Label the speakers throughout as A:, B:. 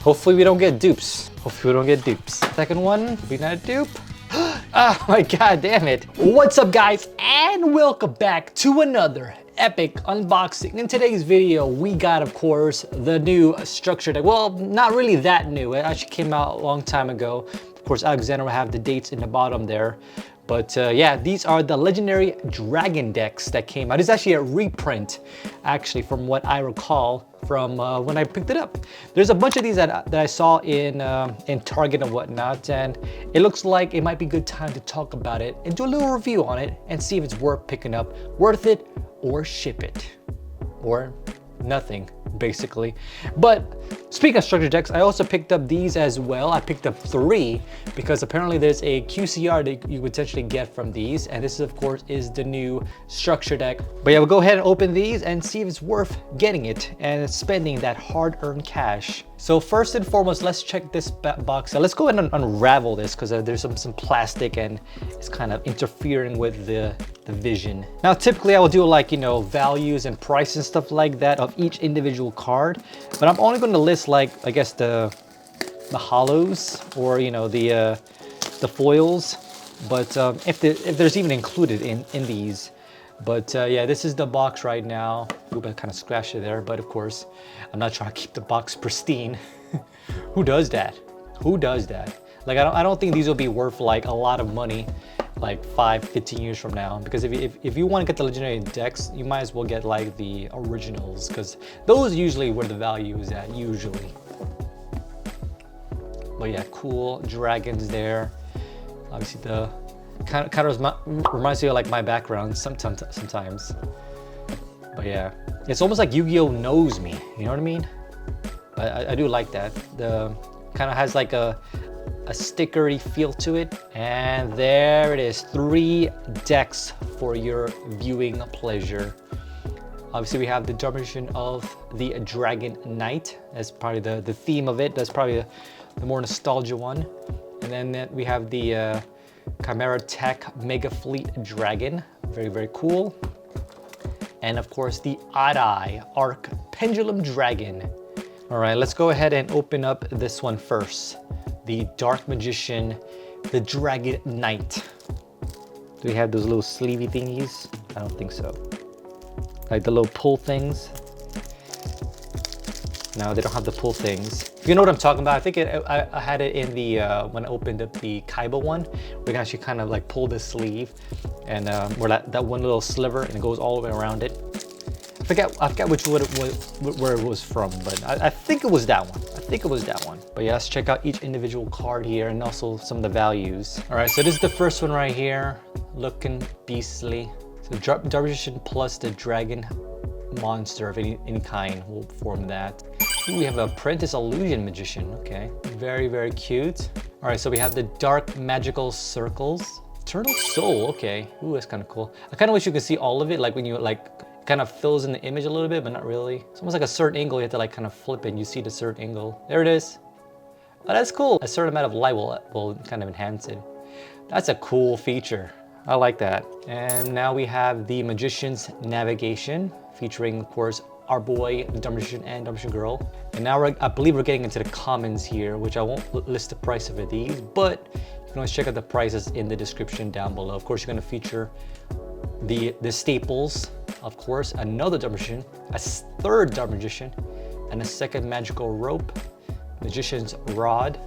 A: Hopefully we don't get dupes. Hopefully we don't get dupes. Second one, we not a dupe. Oh my god, damn it. What's up guys, and welcome back to another epic unboxing. In today's video, we got, of course, the new structure deck. Well, not really that new. It actually came out a long time ago. Of course, Alexander will have the dates in the bottom there. But yeah, these are the legendary dragon decks that came out. It's actually a reprint, actually, from what I recall from when I picked it up. There's a bunch of these that I saw in Target and whatnot, and it looks like it might be a good time to talk about it and do a little review on it and see if it's worth picking up, worth it, or ship it, or nothing, basically. But speaking of structure decks, I also picked up these as well. I picked up 3 because apparently there's a QCR that you potentially get from these, and this, of course, is the new structure deck. But yeah, we'll go ahead and open these and see if it's worth getting it and spending that hard-earned cash. So first and foremost, let's check this box out. Let's go ahead and unravel this because there's some plastic and it's kind of interfering with the vision. Now, typically I will do, like, you know, values and price and stuff like that of each individual card, but I'm only going to list, like, I guess the hollows, or, you know, the foils, but if there's even included in these. But yeah, this is the box right now. Oops, I kind of scratched it there, but of course I'm not trying to keep the box pristine. Who does that? Who does that? Like, I don't think these will be worth like a lot of money like 5-15 years from now, because if you want to get the legendary decks, you might as well get like the originals, because those usually where the value is at usually. But yeah, cool dragons there. Obviously the kind of reminds me of like my background sometimes. But yeah, it's almost like Yu-Gi-Oh knows me, you know what I mean? I do like that. The kind of has like a stickery feel to it. And there it is, 3 decks for your viewing pleasure. Obviously we have the Darmasian of the Dragon Knight. That's probably the theme of it. That's probably the more nostalgia one. And then we have the Chimeratech Megafleet Dragon. Very, very cool. And of course the Odd Eye Arc Pendulum Dragon. All right, let's go ahead and open up this one first. The Dark Magician, the Dragon Knight. Do we have those little sleevey thingies? I don't think so. Like the little pull things. No, they don't have the pull things. If you know what I'm talking about, I think I had it in the, when I opened up the Kaiba one, we can actually kind of like pull the sleeve, and where that one little sliver, and it goes all the way around it. I forget which one it was, where it was from, but I think it was that one. I think it was that one. But yeah, let's check out each individual card here and also some of the values. All right, so this is the first one right here, looking beastly. So Darmasian plus the dragon monster of any kind will form that. Ooh, we have a Apprentice Illusion Magician. Okay, very, very cute. All right, so we have the Dark Magical Circles. Eternal Soul, okay. Ooh, that's kind of cool. I kind of wish you could see all of it, like when you like kind of fills in the image a little bit, but not really. It's almost like a certain angle, you have to like kind of flip it and you see the certain angle. There it is. Oh, that's cool. A certain amount of light will kind of enhance it. That's a cool feature. I like that. And now we have the Magician's Navigation, featuring, of course, our boy, the Darmasian and Darmasian Girl. And now I believe we're getting into the commons here, which I won't list the price of these, but you can always check out the prices in the description down below. Of course, you're gonna feature the staples, of course, another Darmasian, a third Darmasian, and a second magical rope, Magician's Rod,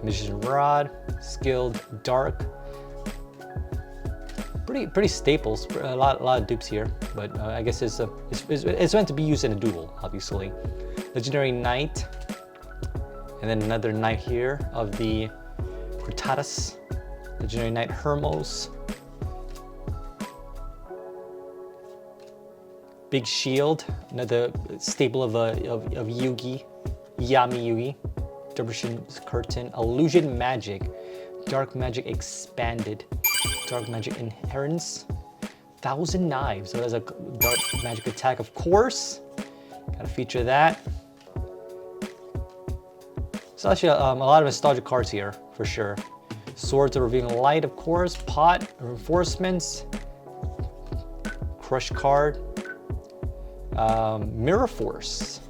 A: Magician's Rod, Skilled Dark. Pretty staples, a lot of dupes here, but I guess it's meant to be used in a duel, obviously. Legendary Knight, and then another Knight here of the Crutatus, Legendary Knight Hermos, Big Shield, another staple of Yugi, Yami Yugi, Darmasian's Curtain, Illusion Magic, Dark Magic Expanded, Dark Magic Inherence, 1,000 Knives. So there's a Dark Magic attack, of course. Gotta feature that. So actually a lot of nostalgic cards here, for sure. Swords of Revealing Light, of course. Pot, Reinforcements, Crush card, Mirror Force,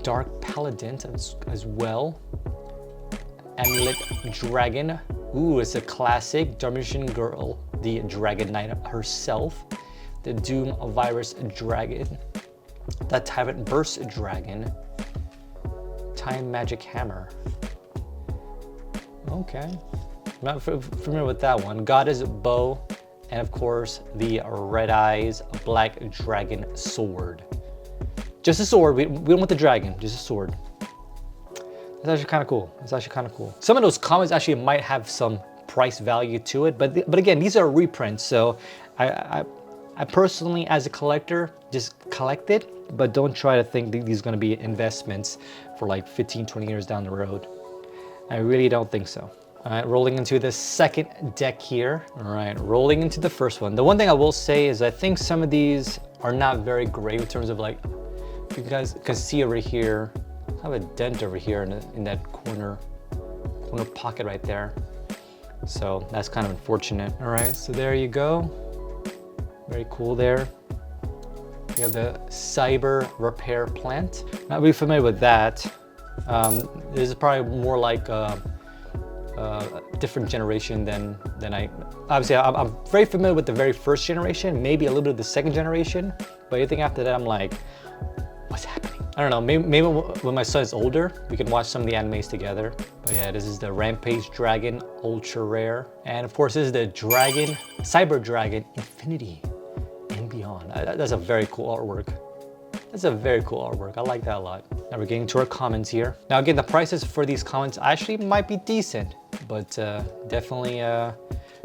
A: Dark Paladin as well. Amulet Dragon. Ooh, it's a classic. Darmasian Girl, the Dragon Knight herself. The Doom Virus Dragon. The Tyrant Burst Dragon. Time Magic Hammer. Okay. I'm not familiar with that one. Goddess Bow. And of course, the Red Eyes Black Dragon Sword. Just a sword. We don't want the dragon, just a sword. That's actually kind of cool. It's actually kind of cool. Some of those comments actually might have some price value to it, but again, these are reprints. So I personally, as a collector, just collect it, but don't try to think that these are going to be investments for like 15, 20 years down the road. I really don't think so. All right, rolling into the second deck here. All right, rolling into the first one. The one thing I will say is I think some of these are not very great in terms of like, if you guys can see over here, I have a dent over here in that corner pocket right there. So that's kind of unfortunate. All right, so there you go. Very cool there. You have the Cyber Repair Plant. Not really familiar with that. This is probably more like a different generation than obviously I'm very familiar with the very first generation, maybe a little bit of the second generation, but anything after that I'm like, what's happening? I don't know, maybe when my son's older, we can watch some of the animes together. But yeah, this is the Rampage Dragon, ultra rare. And of course, this is the Dragon, Cyber Dragon Infinity and Beyond. That's a very cool artwork. That's a very cool artwork. I like that a lot. Now we're getting to our comments here. Now again, the prices for these comments actually might be decent, but definitely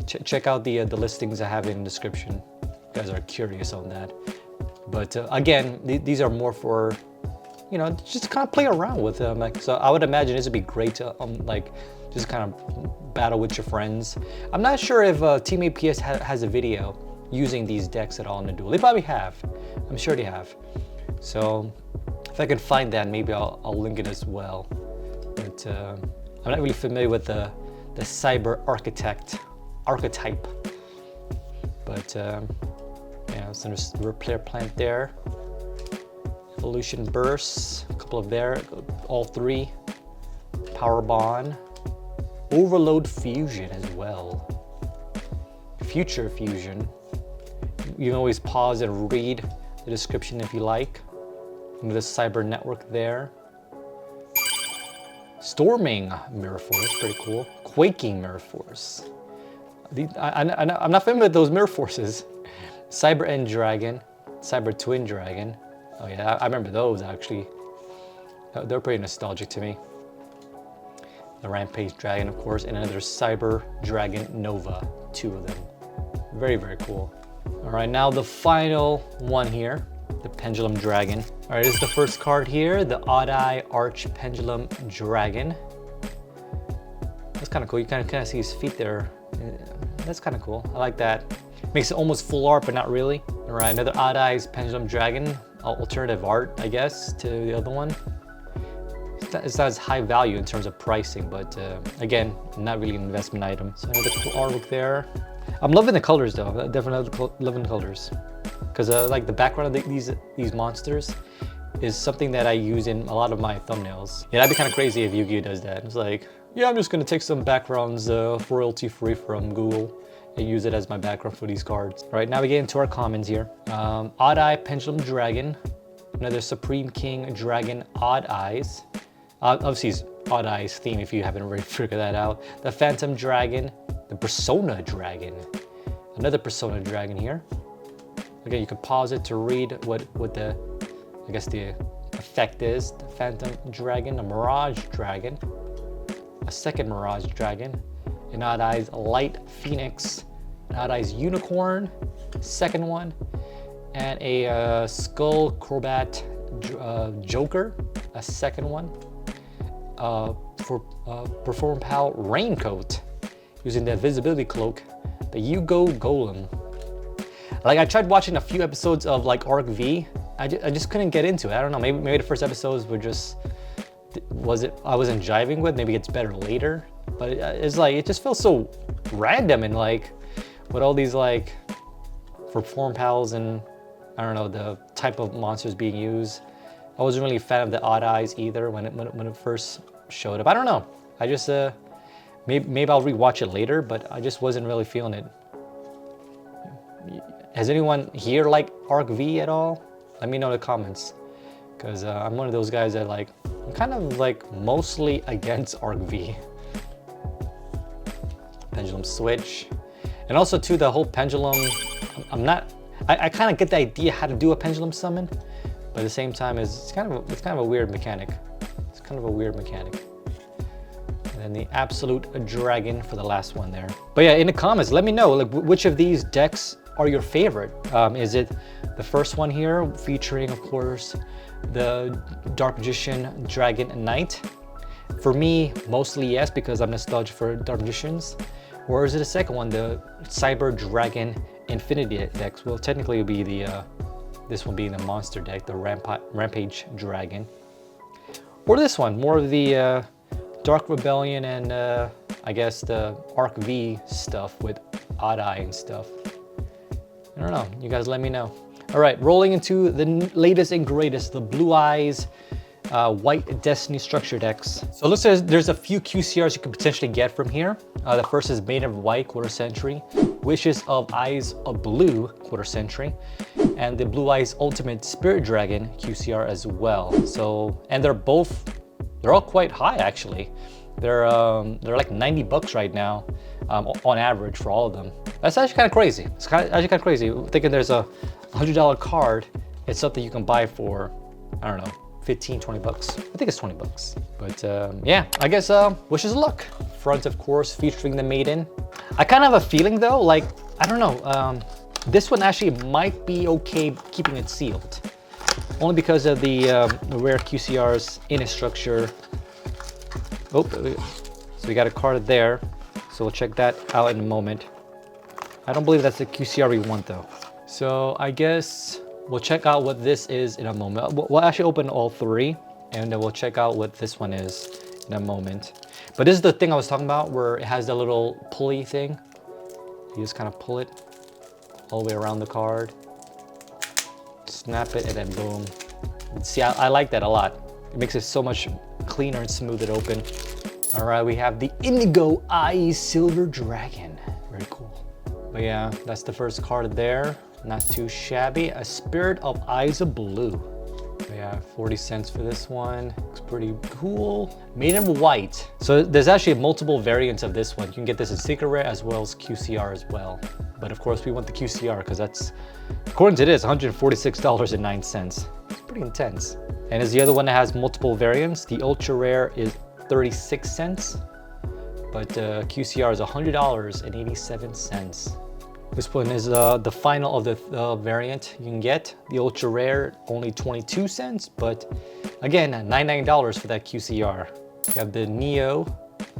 A: check out the listings I have in the description. If you guys are curious on that. But again, these are more for, you know, just kind of play around with them. Like, so I would imagine this would be great to like just kind of battle with your friends. I'm not sure if Team APS has a video using these decks at all in the duel. They probably have. I'm sure they have. So if I can find that, maybe I'll link it as well. But I'm not really familiar with the Cyber archetype. But yeah, so there's the Repair Plant there. Evolution Bursts, a couple of there, all three. Power Bond. Overload Fusion as well. Future Fusion. You can always pause and read the description if you like. And the Cyber Network there. Storming Mirror Force, pretty cool. Quaking Mirror Force. I'm not familiar with those Mirror Forces. Cyber End Dragon, Cyber Twin Dragon. Oh yeah, I remember those actually. They're pretty nostalgic to me. The Rampage Dragon, of course, and another Cyber Dragon Nova, two of them. Very, very cool. All right, now the final one here, the Pendulum Dragon. All right, this is the first card here, the Odd Eye Arch Pendulum Dragon. That's kind of cool. You kind of see his feet there. That's kind of cool. I like that. Makes it almost full art, but not really. All right, another Odd Eyes Pendulum Dragon. Alternative art, I guess, to the other one. It's not as high value in terms of pricing, but again, not really an investment item. So another cool artwork there. I'm loving the colors though. I'm definitely loving the colors. Because like the background of these monsters is something that I use in a lot of my thumbnails. Yeah, that'd be kind of crazy if Yu-Gi-Oh does that. It's like, yeah, I'm just gonna take some backgrounds royalty-free from Google and use it as my background for these cards. All right, now we get into our comments here. Odd Eye Pendulum Dragon, another Supreme King Dragon Odd Eyes. Obviously it's Odd Eyes theme if you haven't already figured that out. The Phantom Dragon, the Persona Dragon, another Persona Dragon here. Again, you can pause it to read what the, I guess the effect is. The Phantom Dragon, a Mirage Dragon, a second Mirage Dragon, an Odd Eyes Light Phoenix, an Odd Eyes Unicorn, second one, and a Skull Crobat Joker, a second one. For Perform Pal Raincoat, using the Visibility Cloak, the Yugo Golem. Like I tried watching a few episodes of like Arc V, I just couldn't get into it. I don't know, maybe the first episodes were just, I wasn't jiving with, maybe it's better later. But it's like, it just feels so random and like, with all these like, for Form Pals and I don't know, the type of monsters being used. I wasn't really a fan of the odd eyes either when it first showed up. I don't know. I just maybe I'll rewatch it later, but I just wasn't really feeling it. Has anyone here liked Arc V at all? Let me know in the comments, because I'm one of those guys that like, I'm kind of like mostly against Arc V. Pendulum switch, and also too the whole pendulum. I kind of get the idea how to do a pendulum summon, but at the same time it's kind of a weird mechanic. It's kind of a weird mechanic. And then the absolute dragon for the last one there. But yeah, in the comments, let me know like which of these decks are your favorite. Is it the first one here featuring, of course, the Dark Magician Dragon Knight? For me, mostly yes, because I'm nostalgic for Dark Magicians. Or is it the second one, the Cyber Dragon Infinity decks? Well, technically it would be the this one being the monster deck, the Rampage Dragon. Or this one, more of the Dark Rebellion and I guess the Arc V stuff with Odd Eye and stuff. I don't know, you guys let me know. All right, rolling into the latest and greatest, the Blue Eyes White Destiny structure decks. So it looks like there's a few QCRs you could potentially get from here. The first is Made of White, quarter century, Wishes of Eyes of Blue, quarter century, and the Blue Eyes Ultimate Spirit Dragon QCR as well. So, and they're all quite high actually. They're like 90 bucks right now on average for all of them. That's actually kind of crazy. It's actually kind of crazy. Thinking there's a $100 card, it's something you can buy for, I don't know, 15, 20 bucks. I think it's 20 bucks. But yeah, I guess wishes of luck. Front, of course, featuring the Maiden. I kind of have a feeling though, like, I don't know, this one actually might be okay keeping it sealed. Only because of the rare QCRs in its structure. Oh, so we got a card there. So we'll check that out in a moment. I don't believe that's the QCR we want though. So I guess we'll check out what this is in a moment. We'll actually open all three and then we'll check out what this one is in a moment. But this is the thing I was talking about where it has the little pulley thing. You just kind of pull it all the way around the card. Snap it and then boom. See, I like that a lot. It makes it so much cleaner and smooth it open. All right, we have the Indigo Eyes Silver Dragon. Very cool. But yeah, that's the first card there. Not too shabby. A Spirit of Eyes of Blue. But yeah, 40 cents for this one. Looks pretty cool. Made in white. So there's actually multiple variants of this one. You can get this in Secret Rare as well as QCR as well. But of course we want the QCR because that's, according to this, $146.09. It's pretty intense. And as the other one that has multiple variants, the Ultra Rare is 36 cents. But QCR is $100.87. This one is the final of the variant you can get. The Ultra Rare, only 22 cents, but again, $99 for that QCR. You have the Neo,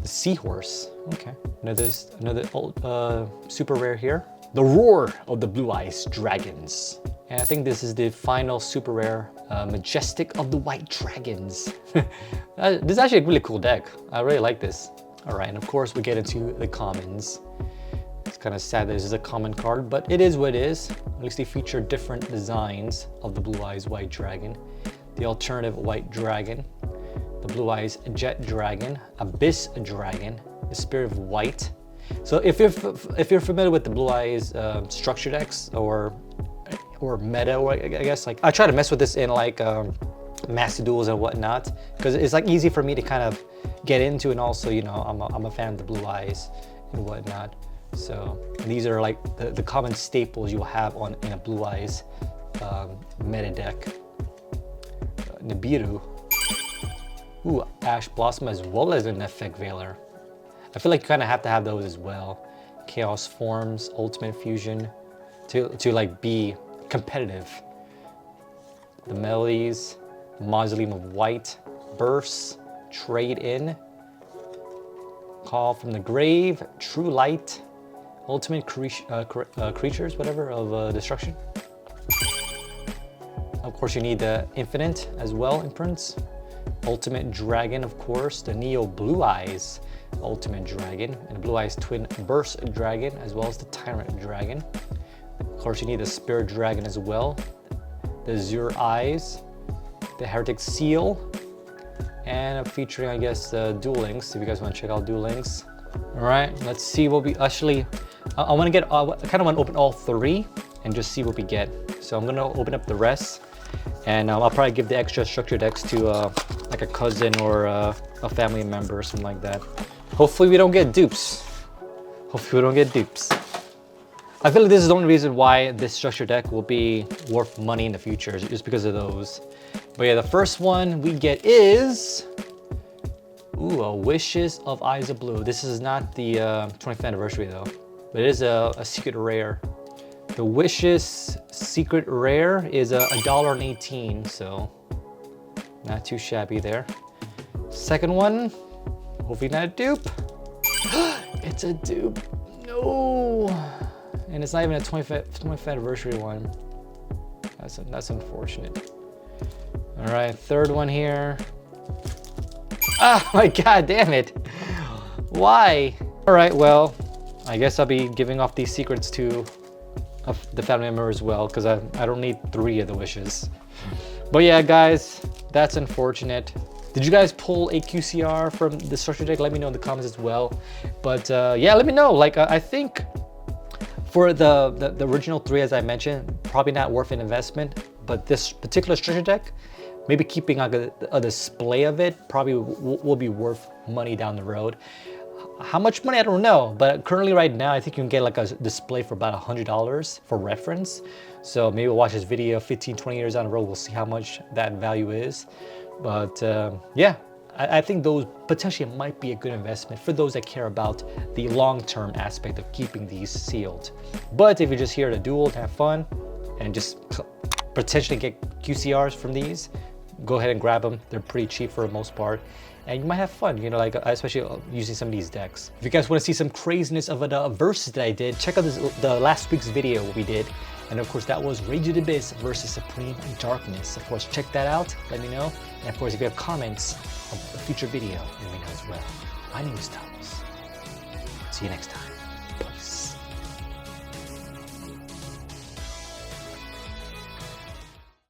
A: the Seahorse. Okay, another super rare here. The Roar of the Blue Eyes Dragons. And I think this is the final super rare, Majestic of the White Dragons. This is actually a really cool deck. I really like this. All right, and of course we get into the commons. It's kind of sad that this is a common card, but it is what it is. At least they feature different designs of the Blue Eyes White Dragon, the alternative White Dragon, the Blue Eyes Jet Dragon, Abyss Dragon, the Spirit of White. So if you're familiar with the Blue Eyes structure decks or meta, or I guess, like I try to mess with this in like Master Duels and whatnot, because it's like easy for me to kind of get into, and also, you know, I'm a fan of the Blue Eyes and whatnot. So these are like the common staples you'll have in a Blue Eyes meta deck. Nibiru. Ooh, Ash Blossom as well as an Effect Veiler. I feel like you kind of have to have those as well. Chaos Forms, Ultimate Fusion, to like be competitive. The Melodies, Mausoleum of White, Bursts, Trade In, Call from the Grave, True Light, Ultimate Creatures, whatever, of Destruction. Of course, you need the Infinite as well, Imprints. Ultimate Dragon, of course, the Neo Blue Eyes Ultimate Dragon, and the Blue Eyes Twin Burst Dragon, as well as the Tyrant Dragon. Of course, you need the Spirit Dragon as well, the Azure Eyes, the Heretic Seal, and featuring, I guess, Duel Links, if you guys want to check out Duel Links. All right, let's see what we actually, I want to get, I kind of want to open all 3 and just see what we get. So I'm going to open up the rest, and I'll probably give the extra structure decks to like a cousin or a family member or something like that. Hopefully we don't get dupes. Hopefully we don't get dupes. I feel like this is the only reason why this structure deck will be worth money in the future, just because of those. But yeah, the first one we get is, ooh, a Wishes of Eyes of Blue. This is not the 20th anniversary though, but it is a secret rare. The Wishes secret rare is $1.18, so not too shabby there. Second one, hopefully not a dupe. It's a dupe, no. And it's not even a 25th anniversary one. That's unfortunate. All right, third one here. Oh my god, damn it. Why? All right, well, I guess I'll be giving off these secrets to the family member as well, because I don't need 3 of the wishes. But yeah, guys, that's unfortunate. Did you guys pull a QCR from the structure deck? Let me know in the comments as well. But yeah, let me know. Like, I think for the original 3, as I mentioned, probably not worth an investment. But this particular structure deck, maybe keeping like a display of it probably will be worth money down the road. How much money, I don't know, but currently right now I think you can get like a display for about $100 for reference. So maybe we'll watch this video 15-20 years down the road, we'll see how much that value is. But yeah, I think those potentially might be a good investment for those that care about the long-term aspect of keeping these sealed. But if you're just here to duel, to have fun, and just potentially get QCRs from these, go ahead and grab them. They're pretty cheap for the most part, and you might have fun, you know, like especially using some of these decks. If you guys want to see some craziness of a versus that I did, check out the last week's video we did. And of course, that was Rage of the Abyss versus Supreme Darkness. Of course, check that out, let me know. And of course, if you have comments of a future video, let me know as well. My name is Thomas. See you next time. Peace.